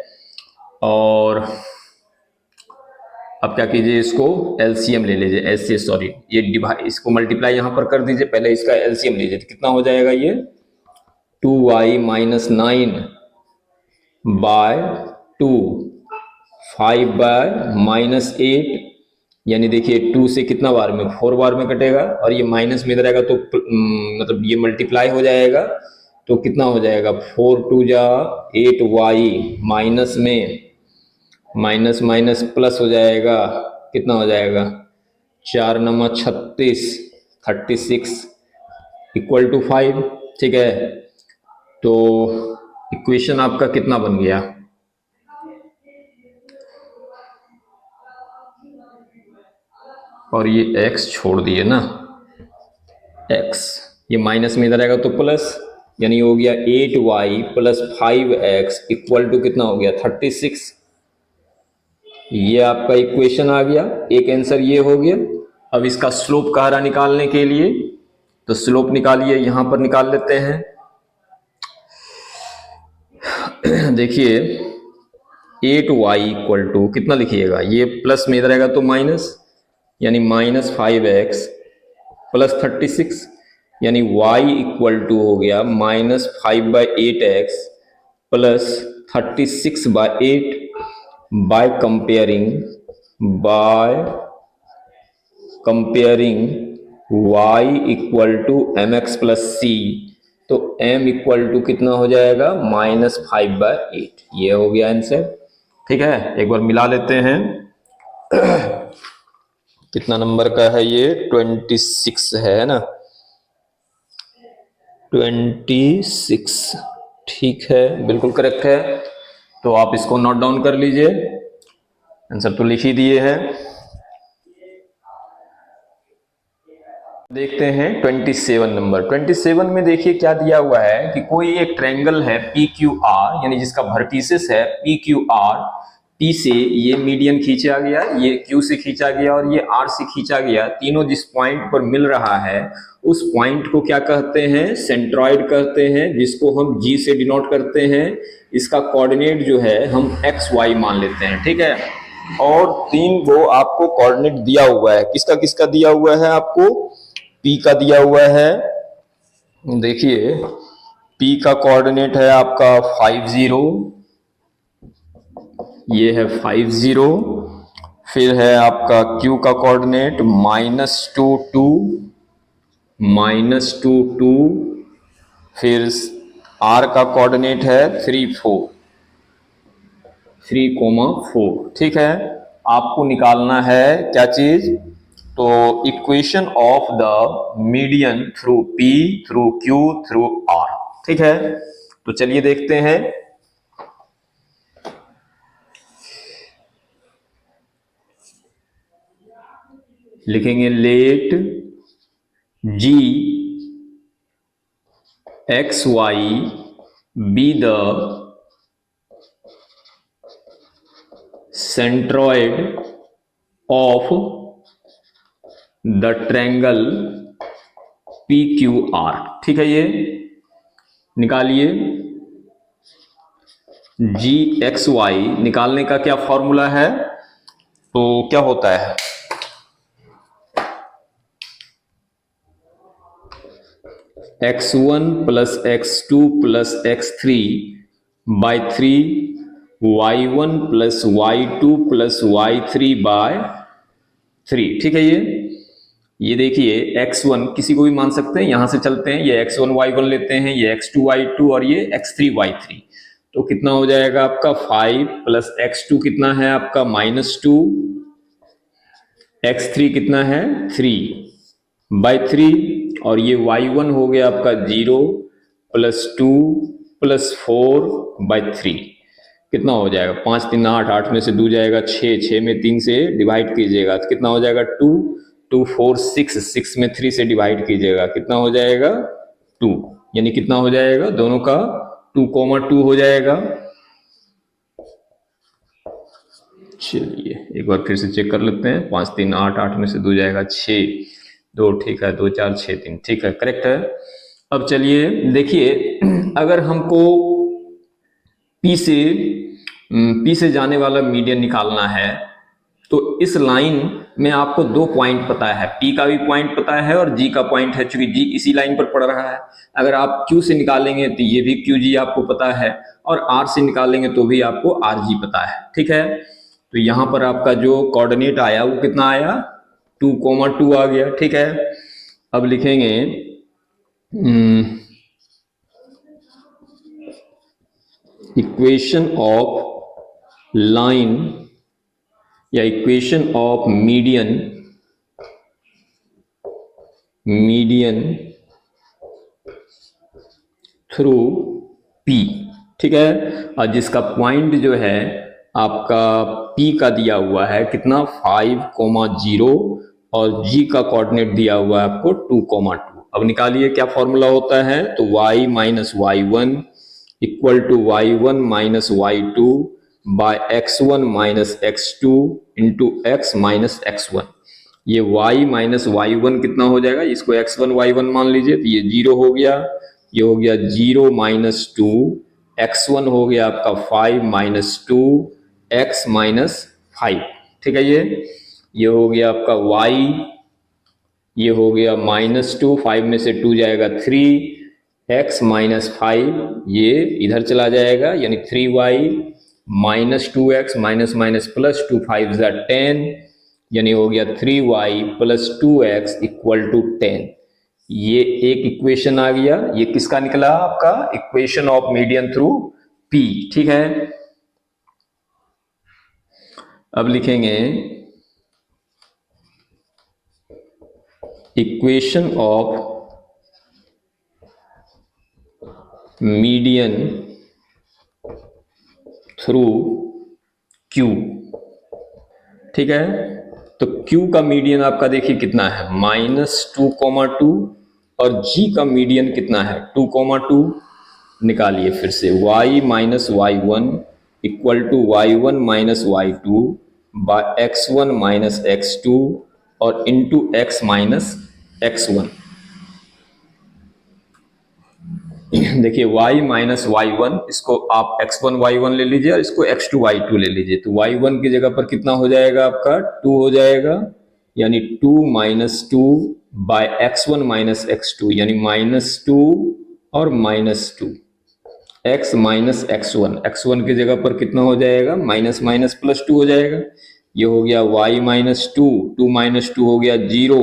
और अब क्या कीजिए, इसको एलसीएम ले लीजिए, ऐसे सॉरी ये डिवाइड, इसको मल्टीप्लाई यहां पर कर दीजिए, पहले इसका एलसीएम लीजिए। तो कितना हो जाएगा ये 2y माइनस 9/2 5/-8, यानी देखिए 2 से कितना बार में 4 बार में कटेगा और ये माइनस में इधर आएगा तो मतलब ये मल्टीप्लाई हो जाएगा। तो कितना हो जाएगा 4 × 8y माइनस में माइनस माइनस प्लस हो जाएगा, कितना हो जाएगा 4 9 36 इक्वल टू 5, ठीक है। तो इक्वेशन आपका कितना बन गया, और ये x छोड़ दिए ना, x ये माइनस में इधर आएगा तो प्लस, यानी हो गया 8y plus 5x equal to कितना हो गया 36। ये आपका इक्वेशन आ गया, एक आंसर ये हो गया। अब इसका स्लोप कह रहा निकालने के लिए, तो स्लोप निकालिए, यहां पर निकाल लेते हैं। देखिए 8y इक्वल टू कितना लिखिएगा, ये प्लस में इधर आएगा तो माइनस, यानी माइनस 5x प्लस 36, यानी y इक्वल टू हो गया minus 5/8x plus 36/8 by comparing y equal to mx plus c। तो m इक्वल टू कितना हो जाएगा -5/8। ये हो गया आंसर, ठीक है। एक बार मिला लेते हैं। कितना नंबर का है ये 26 है ना, 26, ठीक है, बिल्कुल करेक्ट है। तो आप इसको नोट डाउन कर लीजिए, आंसर तो लिख ही दिए हैं। देखते हैं 27 नंबर। 27 में देखिए क्या दिया हुआ है कि कोई एक ट्रायंगल है PQR, यानी जिसका वर्टिसेस है PQR, P से ये मीडियन खींचा गया, ये Q से खींचा गया और ये R से खींचा गया। तीनों जिस पॉइंट पर मिल रहा है उस पॉइंट को क्या कहते हैं, सेंट्रॉइड कहते हैं, जिसको हम G से डिनोट करते हैं। इसका कोऑर्डिनेट जो है हम XY मान लेते हैं, ठीक है। और 3 वो आपको कोऑर्डिनेट दिया हुआ है, किसका किसका दिया हुआ है आपको, P का दिया हुआ है। देखिए P का कोऑर्डिनेट है आपका 50, ये है 50, फिर है आपका q का कोऑर्डिनेट -2 2, -2 2। फिर r का कोऑर्डिनेट है 3 4, 3,4। ठीक है, आपको निकालना है क्या चीज, तो equation of the median through p through q through r। ठीक है, तो चलिए देखते हैं। लिखेंगे let g x y be the centroid of the triangle P Q R. ठीक है, ये निकालिए। जी एक्स वाई निकालने का क्या फॉर्मूला है, तो क्या होता है, x1 plus x2 plus x3 by 3, y1 plus y2 plus y3 by 3। ठीक है, ये देखिए x1 किसी को भी मान सकते हैं, यहां से चलते हैं, ये x1 y1 लेते हैं, ये x2 y2 और ये x3 y3। तो कितना हो जाएगा आपका 5 प्लस x2 कितना है आपका -2, x3 कितना है 3 बाय 3, और ये y1 हो गया आपका 0 प्लस 2 प्लस 4 बाय 3। कितना हो जाएगा 5 3 8, 8 में से 2 जाएगा 6, 6 में 3 से डिवाइड कीजिएगा तो कितना हो जाएगा 2, 2 4 6, 6 में 3 से डिवाइड कीजिएगा कितना हो जाएगा 2, यानी कितना हो जाएगा दोनों का 2,2 हो जाएगा। चलिए एक बार फिर से चेक कर लेते हैं, 5 3 8, 8 में से 2 जाएगा 6, 2 ठीक है, 2 4 6 3, ठीक है, करेक्ट है। अब चलिए देखिए, अगर हमको पी से जाने वाला मीडियन निकालना है तो इस लाइन में आपको 2 पॉइंट पता है, पी का भी पॉइंट पता है और जी का पॉइंट है, चूंकि जी इसी लाइन पर पड़ रहा है। अगर आप क्यू से निकालेंगे तो ये भी क्यू जी आपको पता है, और आर से निकालेंगे तो भी आपको आर जी पता है। ठीक है, तो यहां पर आपका जो कोऑर्डिनेट आया वो कितना आया 2,2 आ गया। ठीक है, अब लिखेंगे इक्वेशन ऑफ लाइन या equation of median through P. ठीक है, और जिसका पॉइंट जो है आपका पी का दिया हुआ है कितना 5,0 और जी का कोऑर्डिनेट दिया हुआ है आपको 2,2। अब निकालिए क्या फॉर्मूला होता है, तो y minus y one equal to y1 minus y2 by x1 minus x2 into x minus x1। ये y माइनस y1 कितना हो जाएगा, इसको x1 y1 मान लीजिए तो ये 0 हो गया, ये हो गया 0 माइनस 2, x1 हो गया आपका 5 माइनस 2 x माइनस 5। ठीक है, ये हो गया आपका y, ये हो गया -2, 5 में से 2 जाएगा 3, x माइनस 5 ये इधर चला जाएगा, यानी 3y minus 2x minus minus plus 2 5 ज़ा 10, यानी हो गया 3y plus 2x equal to 10। ये एक इक्वेशन आ गया, ये किसका निकला आपका equation of median through p। ठीक है, अब लिखेंगे equation of median through Q। ठीक है, तो Q का मीडियन आपका देखिए कितना है -2,2 और G का मीडियन कितना है 2,2। निकालिए फिर से y minus y one equal to y1 minus y2 by x1 minus x2 और इंटू x माइनस x1। देखिए y माइनस वाई वन, इसको आप x1 y1 ले लीजिए और इसको x2 y2 ले लीजिए, तो y1 की जगह पर कितना हो जाएगा आपका 2 हो जाएगा, यानी 2 minus 2 bye x1 minus x2, यानी -2 और -2 x माइनस x1, x1 की जगह पर कितना हो जाएगा माइनस माइनस प्लस 2 हो जाएगा, ये हो गया y माइनस टू, 2 माइनस 2 हो गया 0,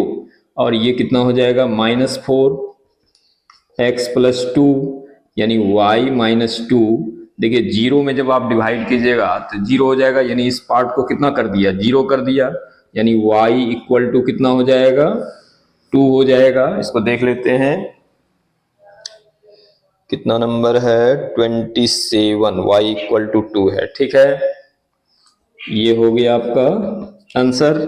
और ये कितना हो जाएगा -4 x प्लस 2, यानी y माइनस 2। देखिए 0 में जब आप डिवाइड कीजिएगा तो 0 हो जाएगा, यानी इस पार्ट को कितना कर दिया, 0 कर दिया, यानी y इक्वल टू कितना हो जाएगा, 2 हो जाएगा। इसको देख लेते हैं, कितना नंबर है, 27, y इक्वल टू 2 है। ठीक है, ये हो गया आपका आंसर,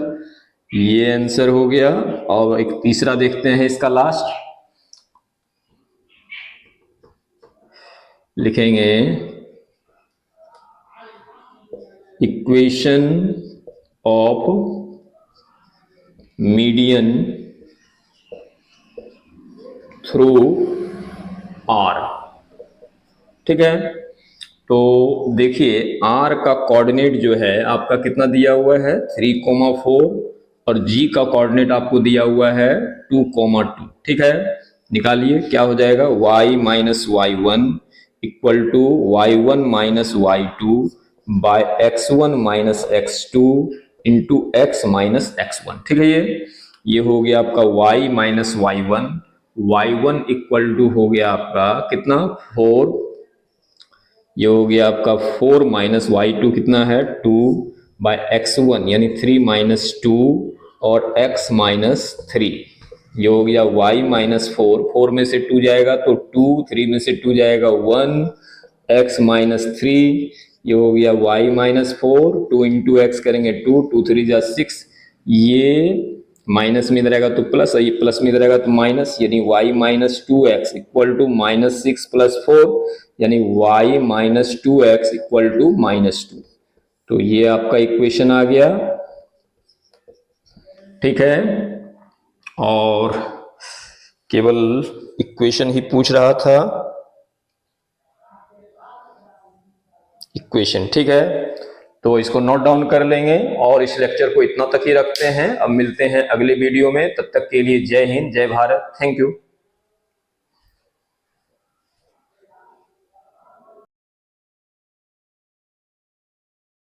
ये आंसर हो गया। और एक तीसरा देखते हैं, इसका लास्ट लिखेंगे, equation of median through R. ठीक है, तो देखिए r का कोऑर्डिनेट जो है आपका कितना दिया हुआ है, 3,4, और g का कोऑर्डिनेट आपको दिया हुआ है 2,2। ठीक है, निकालिए क्या हो जाएगा, y minus y one equal to y1 minus y two by x1 minus x2 into x minus x1। ठीक है, ये हो गया आपका y minus y one, y1 equal to हो गया आपका कितना 4, ये हो गया आपका 4 माइनस वाई टू कितना है 2 बाय x1 यानी 3 माइनस 2 और x माइनस 3, ये हो गया y माइनस 4, 4 में से 2 जाएगा तो 2, 3 में से 2 जाएगा 1, x माइनस 3, ये हो गया y माइनस 4, 2 इंटू एक्स करेंगे 2, 2 3 जा 6, ये माइनस में इधर रहेगा तो प्लस, ये प्लस में इधर रहेगा तो माइनस, यानी y minus 2x equal to minus 6 plus 4, यानी y minus 2x equal to minus 2। तो ये आपका इक्वेशन आ गया। ठीक है, और केवल इक्वेशन ही पूछ रहा था, इक्वेशन। ठीक है, तो इसको नोट डाउन कर लेंगे और इस लेक्चर को इतना तक ही रखते हैं। अब मिलते हैं अगले वीडियो में, तब तक के लिए जय हिंद, जय भारत, थैंक यू।